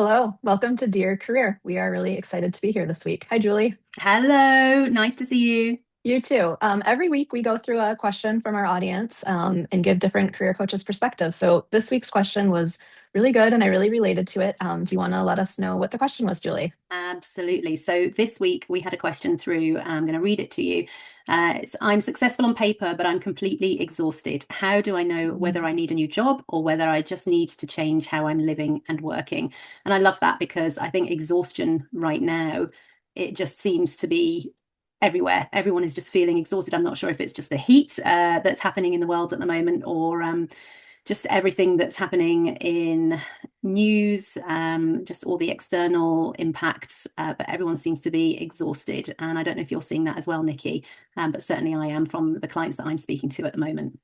Hello, welcome to Dear Career. We are really excited to be here this week. Hi, Julie. Hello, nice to see you. You too. Every week we go through a question from our audience and give different career coaches perspectives. So this week's question was really good and I really related to it. Do you want to let us know what the question was, Julie? Absolutely. So this week we had a question through. I'm going to read it to you. I'm successful on paper, but I'm completely exhausted. How do I know whether I need a new job or whether I just need to change how I'm living and working? And I love that because I think exhaustion right now, it just seems to be everywhere. Everyone is just feeling exhausted. I'm not sure if it's just the heat that's happening in the world at the moment or just everything that's happening in news, just all the external impacts. But everyone seems to be exhausted. And I don't know if you're seeing that as well, Nikki, but certainly I am from the clients that I'm speaking to at the moment.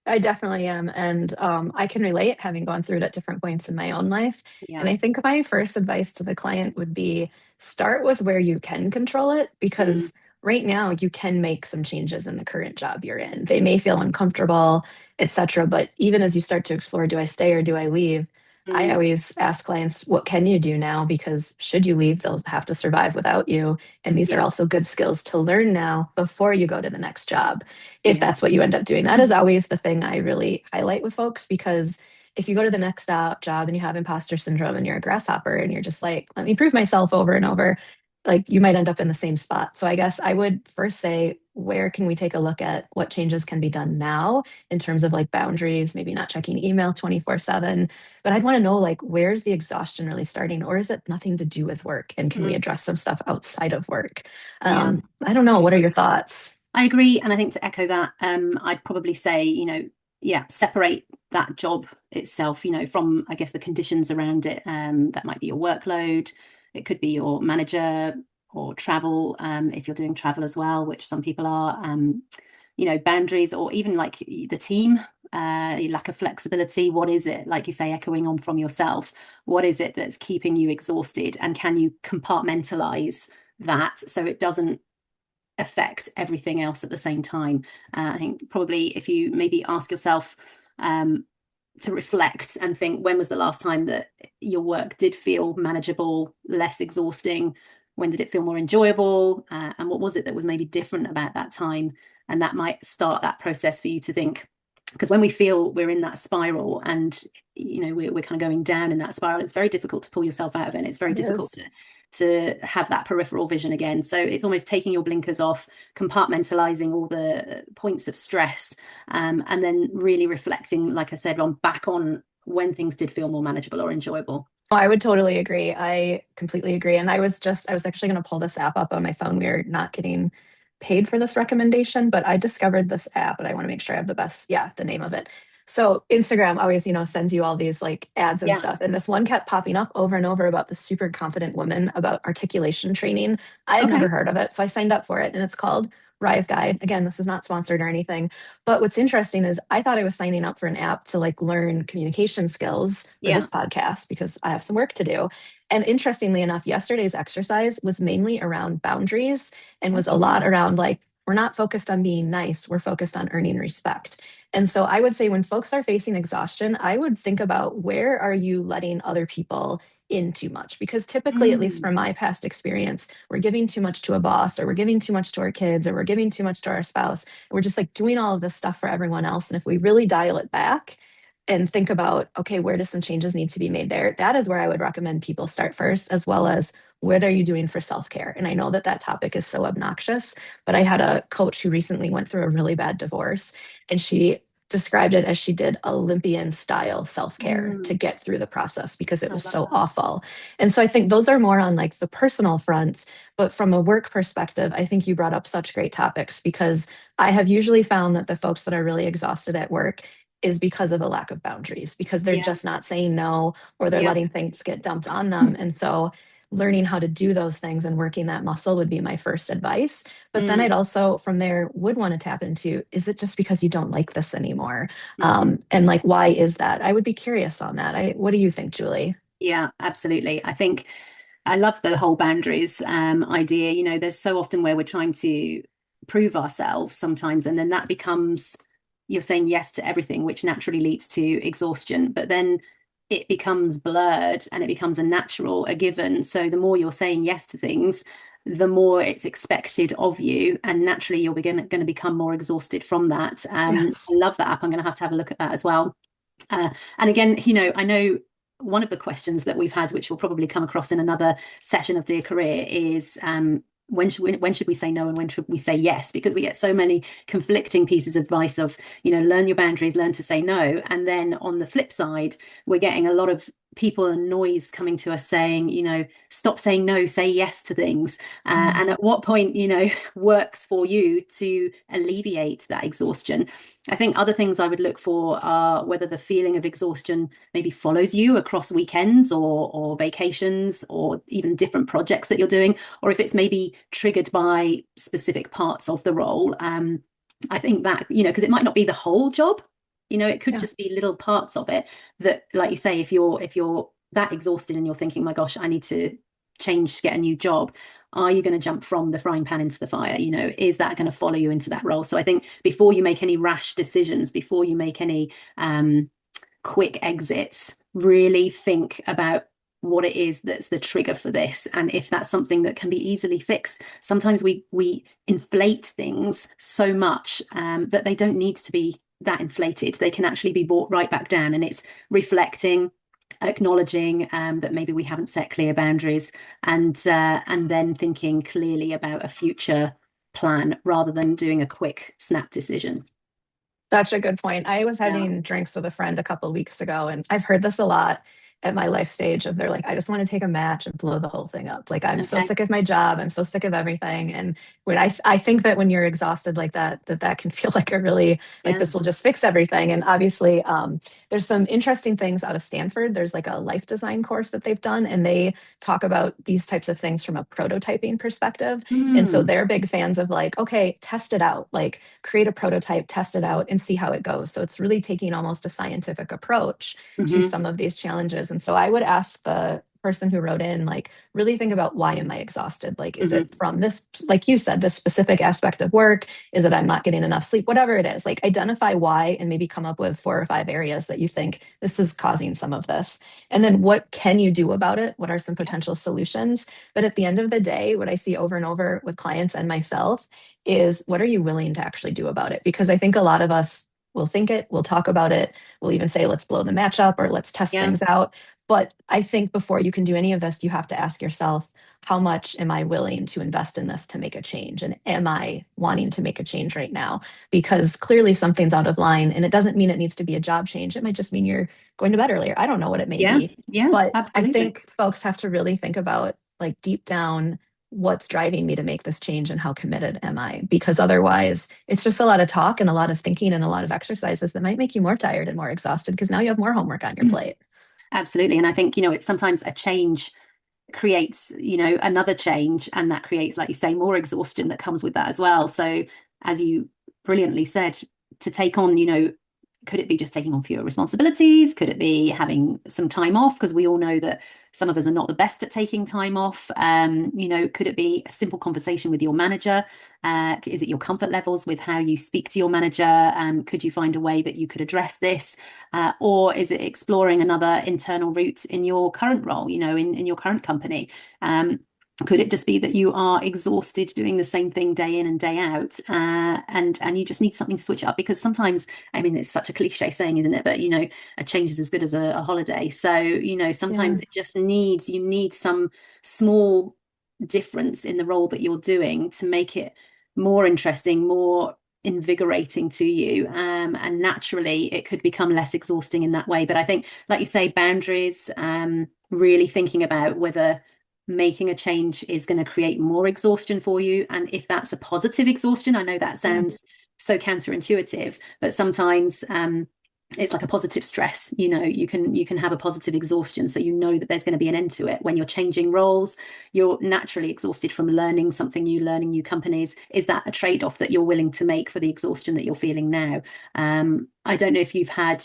I definitely am. And I can relate having gone through it at different points in my own life. And Yeah. I think my first advice to the client would be start with where you can control it Mm, because right now you can make some changes in the current job you're in. They may feel uncomfortable, etc. But even as you start to explore, do I stay or do I leave? I mm, always ask clients, what can you do now? Because should you leave, they'll have to survive without you. And these are yeah. also good skills to learn now before you go to the next job if Yeah. that's what you end up doing. That is always the thing I really highlight with folks because if you go to the next job and you have imposter syndrome and you're a grasshopper and you're just like, let me prove myself over and over, like you might end up in the same spot. So I guess I would first say, where can we take a look at what changes can be done now in terms of like boundaries, maybe not checking email 24/7. But I'd want to know like, where's the exhaustion really starting? Or is it nothing to do with work? And can we Mm, address some stuff outside of work? yeah. I don't know. What are your thoughts? I agree. And I think to echo that, I'd probably say, yeah, separate that job itself, from, I guess, the conditions around it. That might be your workload. It could be your manager or travel, if you're doing travel as well, which some people are, boundaries or even like the team, your lack of flexibility. What is it, like you say, echoing on from yourself? What is it that's keeping you exhausted? And can you compartmentalize that so it doesn't affect everything else at the same time? I think probably if you maybe ask yourself to reflect and think, when was the last time that your work did feel manageable, less exhausting? When did it feel more enjoyable? And what was it that was maybe different about that time? And that might start that process for you to think. Because when we feel we're in that spiral and we're kind of going down in that spiral, it's very difficult to pull yourself out of it. And it's very It difficult is. to have that peripheral vision again. So it's almost taking your blinkers off, compartmentalizing all the points of stress, and then really reflecting, like I said, on back on when things did feel more manageable or enjoyable. I would totally agree. I completely agree. And I was actually going to pull this app up on my phone. We are not getting paid for this recommendation, but I discovered this app and I want to make sure I have the best, yeah, the name of it. So Instagram always, sends you all these like ads and Yeah. stuff. And this one kept popping up over and over about the super confident woman about articulation training. I had never Okay. heard of it. So I signed up for it and it's called Rise Guide. Again, this is not sponsored or anything. But what's interesting is I thought I was signing up for an app to like learn communication skills for Yeah. this podcast because I have some work to do. And interestingly enough, yesterday's exercise was mainly around boundaries and was a lot Okay. around like, we're not focused on being nice, we're focused on earning respect. And so I would say when folks are facing exhaustion, I would think about where are you letting other people in too much? Because typically, at least Mm, from my past experience, we're giving too much to a boss, or we're giving too much to our kids, or we're giving too much to our spouse. We're just like doing all of this stuff for everyone else. And if we really dial it back and think about, okay, where do some changes need to be made there? That is where I would recommend people start first, as well as what are you doing for self care? And I know that that topic is so obnoxious, but I had a coach who recently went through a really bad divorce, and she described it as she did Olympian style self care to mm, get through the process because it I was love so that. awful. And so I think those are more on like the personal fronts. But from a work perspective, I think you brought up such great topics because I have usually found that the folks that are really exhausted at work is because of a lack of boundaries, because they're Yeah. just not saying no or they're Yeah. letting things get dumped on them. And so learning how to do those things and working that muscle would be my first advice. But then I'd Mm, also, from there, would want to tap into, is it just because you don't like this anymore? mhm. And like, why is that? I would be curious on that. What do you think, Julie? Yeah, absolutely. I think I love the whole boundaries idea. There's so often where we're trying to prove ourselves sometimes, and then that becomes you're saying yes to everything, which naturally leads to exhaustion. But then it becomes blurred and it becomes a natural, a given. So the more you're saying yes to things, the more it's expected of you, and naturally you're going to become more exhausted from that. I Yes. love that app. I'm going to have a look at that as well. And again, I know one of the questions that we've had, which will probably come across in another session of Dear Career, is when should we say no and when should we say yes? Because we get so many conflicting pieces of advice of, learn your boundaries, learn to say no. And then on the flip side, we're getting a lot of people and noise coming to us saying, stop saying no, say yes to things. Mm. And at what point, works for you to alleviate that exhaustion? I think other things I would look for are whether the feeling of exhaustion maybe follows you across weekends or vacations or even different projects that you're doing, or if it's maybe triggered by specific parts of the role. I think that, because it might not be the whole job, it could Yeah. just be little parts of it that, like you say, if you're that exhausted and you're thinking, my gosh, I need to change, get a new job, are you going to jump from the frying pan into the fire? Is that going to follow you into that role? So I think before you make any rash decisions, before you make any quick exits, really think about what it is that's the trigger for this, and if that's something that can be easily fixed. Sometimes we inflate things so much that they don't need to be that inflated. They can actually be brought right back down, and it's reflecting, acknowledging that maybe we haven't set clear boundaries, and then thinking clearly about a future plan rather than doing a quick snap decision. Such a good point. I was Yeah. having drinks with a friend a couple of weeks ago, and I've heard this a lot at my life stage of they're like, I just want to take a match and blow the whole thing up. Like, I'm so Okay. sick of my job. I'm so sick of everything. And when I think that when you're exhausted like that, that can feel like a really, like Yeah. this will just fix everything. And obviously, there's some interesting things out of Stanford. There's like a life design course that they've done, and they talk about these types of things from a prototyping perspective. And so Mm. they're big fans of like, okay, test it out, like create a prototype, test it out, and see how it goes. So it's really taking almost a scientific approach to Hmm. some of these challenges. And so I would ask the person who wrote in, like, really think about, why am I exhausted? Like, is Hmm. it from this, like you said, this specific aspect of work? Is it I'm not getting enough sleep? Whatever it is, like identify why and maybe come up with 4 or 5 areas that you think this is causing some of this. And then what can you do about it? What are some potential solutions? But at the end of the day, what I see over and over with clients and myself is, what are you willing to actually do about it? Because I think a lot of us will think it, we'll talk about it, we'll even say, let's blow the match up or let's test Yeah. things out. But I think before you can do any of this, you have to ask yourself, how much am I willing to invest in this to make a change? And am I wanting to make a change right now? Because clearly something's out of line, and it doesn't mean it needs to be a job change. It might just mean you're going to bed earlier. I don't know what it may Yeah. be. Yeah. But I Absolutely. think folks have to really think about, like, deep down, what's driving me to make this change and how committed am I? Because otherwise, it's just a lot of talk and a lot of thinking and a lot of exercises that might make you more tired and more exhausted because now you have more homework on your plate. Absolutely. And I think, it's sometimes a change creates, another change, and that creates, like you say, more exhaustion that comes with that as well. So, as you brilliantly said, to take on, could it be just taking on fewer responsibilities? Could it be having some time off? Because we all know that some of us are not the best at taking time off. Could it be a simple conversation with your manager? Is it your comfort levels with how you speak to your manager? Could you find a way that you could address this? Or is it exploring another internal route in your current role, in your current company? Could it just be that you are exhausted doing the same thing day in and day out, and you just need something to switch up? Because sometimes, I mean, it's such a cliche saying, isn't it? But a change is as good as a holiday. So Yeah. sometimes it just needs you need some small difference in the role that you're doing to make it more interesting, more invigorating to you, and naturally it could become less exhausting in that way. But I think, like you say, boundaries, really thinking about whether making a change is going to create more exhaustion for you, and if that's a positive exhaustion. I know that Yeah. sounds so counterintuitive, but sometimes it's like a positive stress. You can have a positive exhaustion, so that there's going to be an end to it. When you're changing roles, you're naturally exhausted from learning something new, learning new companies. Is that a trade-off that you're willing to make for the exhaustion that you're feeling now? I don't know if you've had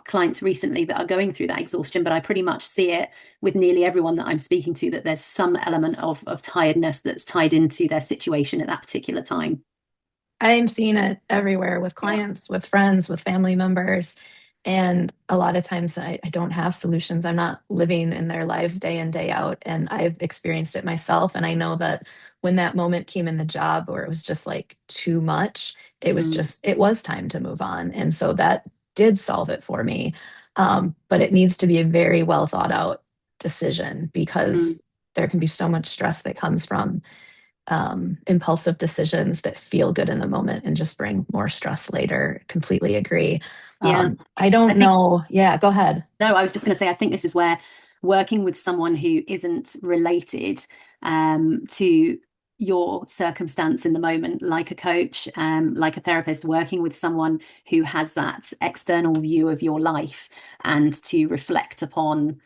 clients recently that are going through that exhaustion, but I pretty much see it with nearly everyone that I'm speaking to, that there's some element of tiredness that's tied into their situation at that particular time. I'm seeing it everywhere with Yeah. clients, with friends, with family members. And a lot of times I don't have solutions. I'm not living in their lives day in, day out. And I've experienced it myself. And I know that when that moment came in the job where it was just like too much, Mm, it was time to move on. And so that did solve it for me. But it needs to be a very well thought out decision mm. because there can be so much stress that comes from impulsive decisions that feel good in the moment and just bring more stress later. Completely agree. Yeah. I I don't think, know. Yeah, go ahead. no, I was just going to say, I think this is where working with someone who isn't related to your circumstance in the moment, like a coach, like a therapist, working with someone who has that external view of your life and to reflect upon.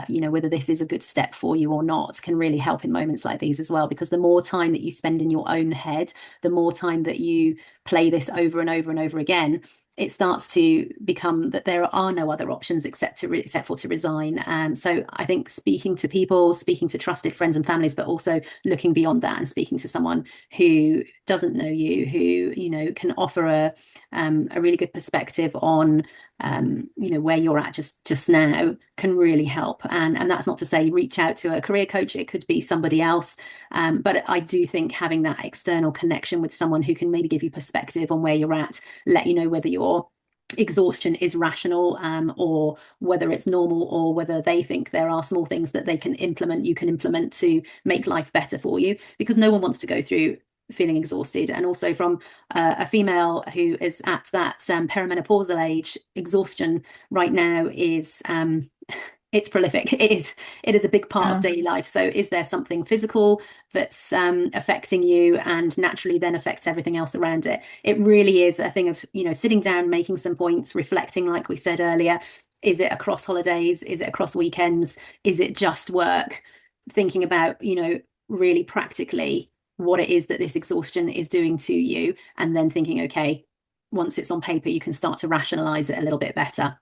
Whether this is a good step for you or not can really help in moments like these as well. Because the more time that you spend in your own head, the more time that you play this over and over and over again, it starts to become that there are no other options except for to resign. So I think speaking to people, speaking to trusted friends and families, but also looking beyond that and speaking to someone who doesn't know you, who can offer a really good perspective on where you're at just now can really help. And that's not to say reach out to a career coach. It could be somebody else. But I do think having that external connection with someone who can maybe give you perspective on where you're at, let you know whether your exhaustion is rational, or whether it's normal, or whether they think there are small things that you can implement to make life better for you, because no one wants to go through feeling exhausted. And also from a female who is at that perimenopausal age, exhaustion right now is it's prolific. It is a big part of Yeah. daily life. So is there something physical that's affecting you and naturally then affects everything else around it? It really is a thing of, sitting down, making some points, reflecting, like we said earlier. Is it across holidays? Is it across weekends? Is it just work? Thinking about, really practically what it is that this exhaustion is doing to you, and then thinking, okay, once it's on paper, you can start to rationalize it a little bit better.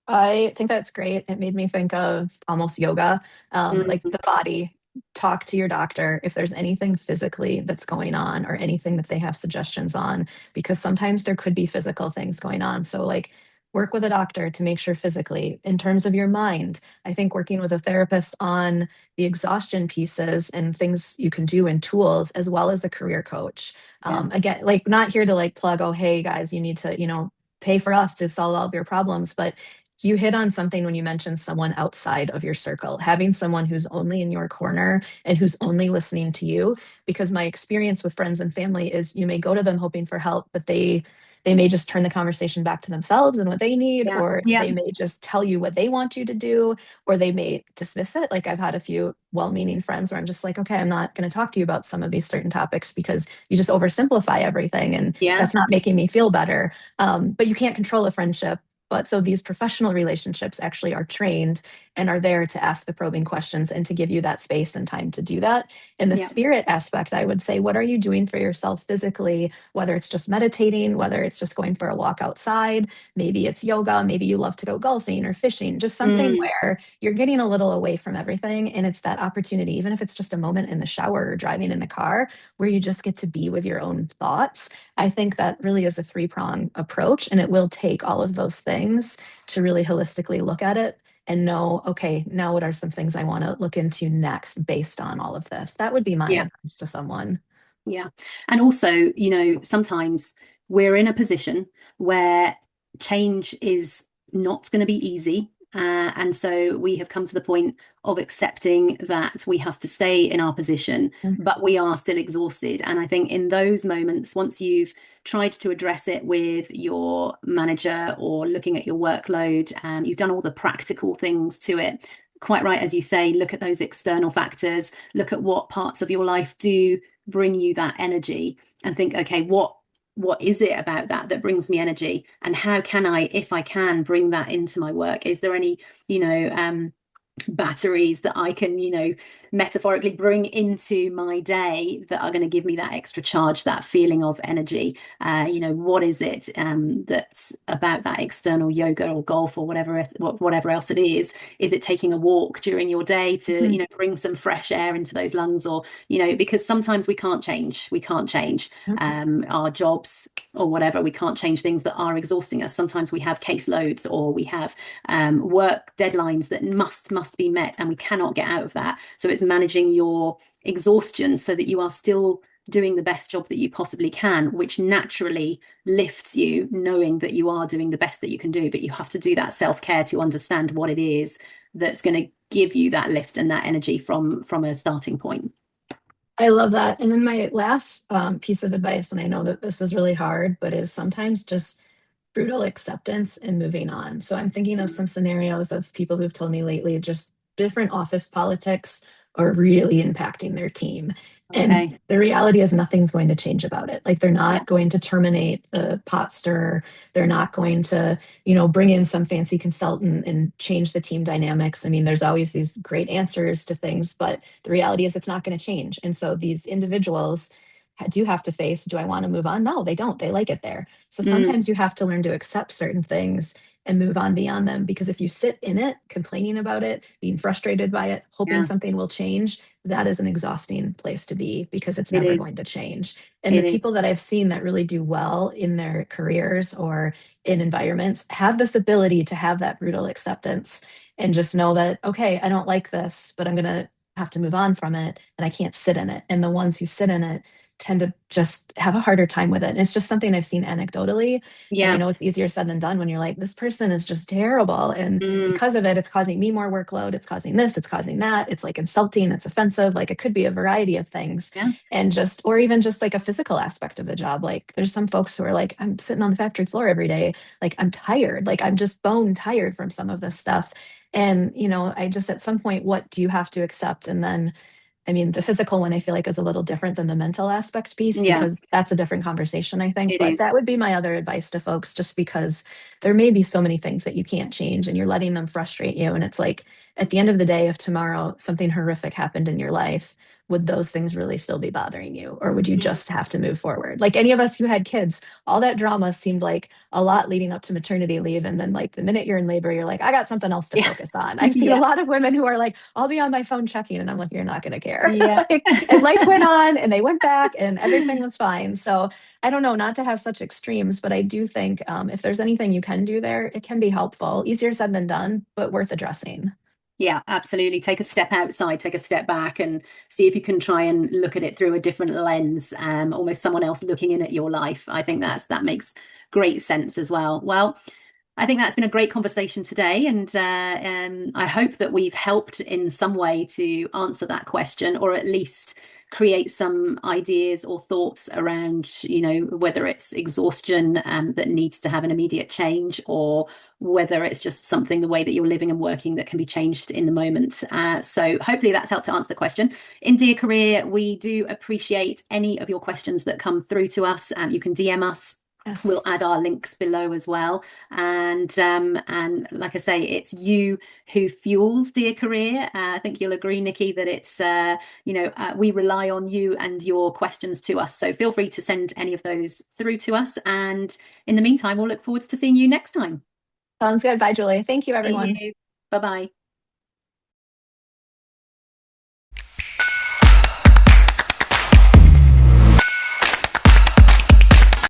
I think that's great. It made me think of almost yoga, like Mm, the body. Talk to your doctor if there's anything physically that's going on or anything that they have suggestions on, because sometimes there could be physical things going on. So, like, work with a doctor to make sure physically. In terms of your mind, I think working with a therapist on the exhaustion pieces and things you can do and tools, as well as a career coach. yeah. Again, like, not here to like plug, oh, hey guys, you need to, pay for us to solve all of your problems, but you hit on something when you mentioned someone outside of your circle, having someone who's only in your corner and who's only listening to you. Because my experience with friends and family is you may go to them hoping for help, but they may just turn the conversation back to themselves and what they need, Yeah. or Yeah. they may just tell you what they want you to do, or they may dismiss it. Like I've had a few well-meaning friends where I'm just like, okay, I'm not going to talk to you about some of these certain topics because you just oversimplify everything, and Yeah. that's not making me feel better. But you can't control a friendship. But so these professional relationships actually are trained and are there to ask the probing questions and to give you that space and time to do that. In the Yeah. spirit aspect, I would say, what are you doing for yourself physically? Whether it's just meditating, whether it's just going for a walk outside, maybe it's yoga, maybe you love to go golfing or fishing, just something Mm, where you're getting a little away from everything. And it's that opportunity, even if it's just a moment in the shower or driving in the car, where you just get to be with your own thoughts. I think that really is a three-prong approach, and it will take all of those things to really holistically look at it and know, okay, now what are some things I want to look into next based on all of this? That would be my yeah. advice to someone. Yeah. And also, sometimes we're in a position where change is not going to be easy. And so we have come to the point of accepting that we have to stay in our position, Mhm. but we are still exhausted. And I think in those moments, once you've tried to address it with your manager or looking at your workload, you've done all the practical things to it. Quite right, as you say, look at those external factors, look at what parts of your life do bring you that energy, and think, okay, what is it about that brings me energy, and how can I, if I can, bring that into my work? Is there any batteries that I can, metaphorically bring into my day that are going to give me that extra charge, that feeling of energy? What is it that's about that external yoga or golf or whatever else it is? Is it taking a walk during your day to, Mhm. bring some fresh air into those lungs? Or, because sometimes we can't change. We can't change our jobs. or whatever. We can't change things that are exhausting us. Sometimes we have caseloads, or we have work deadlines that must be met, and we cannot get out of that. So it's managing your exhaustion so that you are still doing the best job that you possibly can, which naturally lifts you, knowing that you are doing the best that you can do. But you have to do that self-care to understand what it is that's going to give you that lift and that energy from a starting point. I love that. And then my last piece of advice, and I know that this is really hard, but is sometimes just brutal acceptance and moving on. So I'm thinking of some scenarios of people who've told me lately just different office politics are really impacting their team. And Okay. the reality is nothing's going to change about it. Like they're Yeah. not going to terminate the pot stirrer. They're not going to, bring in some fancy consultant and change the team dynamics. I mean, there's always these great answers to things, but the reality is it's not going to change. And so these individuals do have to face, do I want to move on? No, they don't. They like it there. So Mm, sometimes you have to learn to accept certain things and move on beyond them, because if you sit in it, complaining about it, being frustrated by it, hoping yeah, something will change, that is an exhausting place to be because it's it never is. going to change. And the It people is. that I've seen that really do well in their careers or in environments have this ability to have that brutal acceptance and just know that, okay, I don't like this, but I'm going to have to move on from it and I can't sit in it. And the ones who sit in it tend to just have a harder time with it. And it's just something I've seen anecdotally. And I Yeah. know it's easier said than done when you're like, this person is just terrible. And Mm, because of it, it's causing me more workload. It's causing this, it's causing that. It's like insulting, it's offensive. Like it could be a variety of things. yeah. And just, or even just like a physical aspect of the job. Like there's some folks who are like, I'm sitting on the factory floor every day. Like I'm tired. Like I'm just bone tired from some of this stuff. And, I just at some point, what do you have to accept? And then I mean, the physical one I feel like is a little different than the mental aspect piece Yeah, because that's a different conversation, I think. it But is. that would be my other advice to folks, just because there may be so many things that you can't change and you're letting them frustrate you. And it's like at the end of the day, if tomorrow something horrific happened in your life, would those things really still be bothering you? Or would you Mm, just have to move forward? Like any of us who had kids, all that drama seemed like a lot leading up to maternity leave. And then, like, the minute you're in labor, you're like, I got something else to yeah. focus on. I've seen a Yeah. lot of women who are like, I'll be on my phone checking. And I'm like, you're not going to care. Yeah. Like, and life went on and they went back and everything was fine. So I don't know, not to have such extremes, but I do think if there's anything you can do there, it can be helpful. Easier said than done, but worth addressing. Yeah, absolutely. Take a step outside, take a step back, and see if you can try and look at it through a different lens, almost someone else looking in at your life. I think that makes great sense as well. Well, I think that's been a great conversation today, and I hope that we've helped in some way to answer that question, or at least create some ideas or thoughts around, whether it's exhaustion that needs to have an immediate change, or whether it's just something the way that you're living and working that can be changed in the moment. So hopefully that's helped to answer the question. In Dear Career, we do appreciate any of your questions that come through to us. You can DM us. We'll Yes. add our links below as well. And like I say, it's you who fuels Dear Career. I think you'll agree, Nikki, that it's we rely on you and your questions to us. So feel free to send any of those through to us. And in the meantime, we'll look forward to seeing you next time. Sounds good. Bye, Julie. Thank you, See everyone. you. Bye bye.